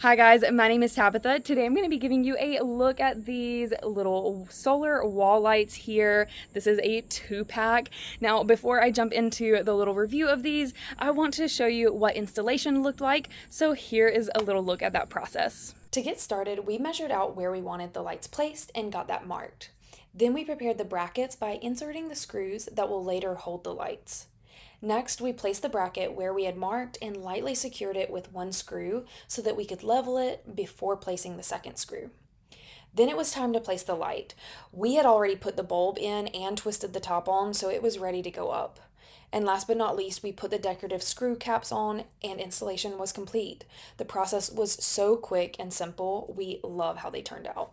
Hi guys, my name is Tabitha. Today I'm going to be giving you a look at these little solar wall lights here. This is a 2-pack. Now before I jump into the little review of these, I want to show you what installation looked like. So here is a little look at that process. To get started, we measured out where we wanted the lights placed and got that marked. Then we prepared the brackets by inserting the screws that will later hold the lights. Next, we placed the bracket where we had marked and lightly secured it with one screw so that we could level it before placing the second screw. Then it was time to place the light. We had already put the bulb in and twisted the top on, so it was ready to go up. And last but not least, we put the decorative screw caps on and installation was complete. The process was so quick and simple. We love how they turned out.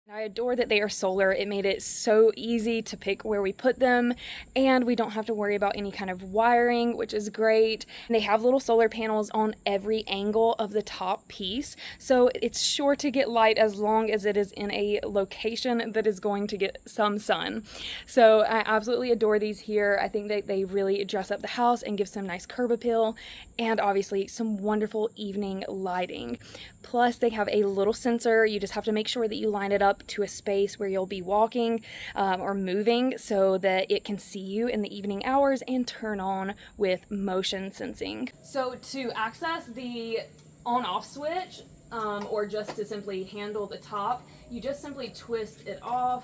I adore that they are solar. It made it so easy to pick where we put them, and we don't have to worry about any kind of wiring, which is great. And they have little solar panels on every angle of the top piece, so it's sure to get light as long as it is in a location that is going to get some sun. So I absolutely adore these here. I think that they really dress up the house and give some nice curb appeal, and obviously some wonderful evening lighting. Plus they have a little sensor. You just have to make sure that you line it up to a space where you'll be walking or moving so that it can see you in the evening hours and turn on with motion sensing. So to access the on-off switch or just to simply handle the top, you just simply twist it off.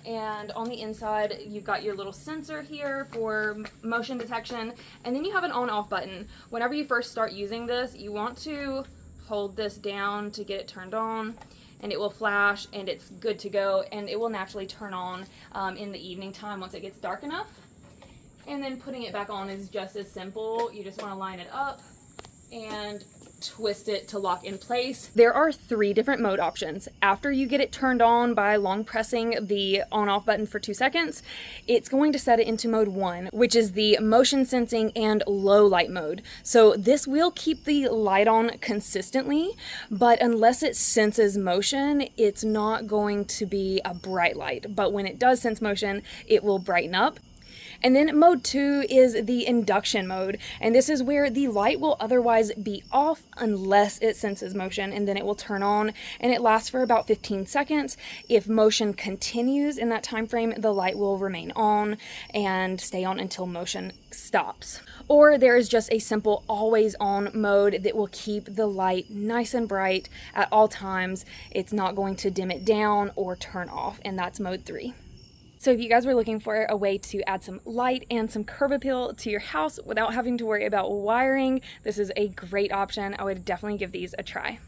And on the inside, you've got your little sensor here for motion detection, and then you have an on-off button. Whenever you first start using this, you want to hold this down to get it turned on, and it will flash and it's good to go, and it will naturally turn on in the evening time once it gets dark enough. And then putting it back on is just as simple. You just want to line it up and twist it to lock in place. There are 3 different mode options. After you get it turned on by long pressing the on-off button for 2 seconds, it's going to set it into mode 1, which is the motion sensing and low light mode. So this will keep the light on consistently, but unless it senses motion, it's not going to be a bright light. But when it does sense motion, it will brighten up. And then mode 2 is the induction mode, and this is where the light will otherwise be off unless it senses motion, and then it will turn on, and it lasts for about 15 seconds. If motion continues in that time frame, the light will remain on and stay on until motion stops. Or there is just a simple always on mode that will keep the light nice and bright at all times. It's not going to dim it down or turn off, and that's mode 3. So if you guys were looking for a way to add some light and some curb appeal to your house without having to worry about wiring, this is a great option. I would definitely give these a try.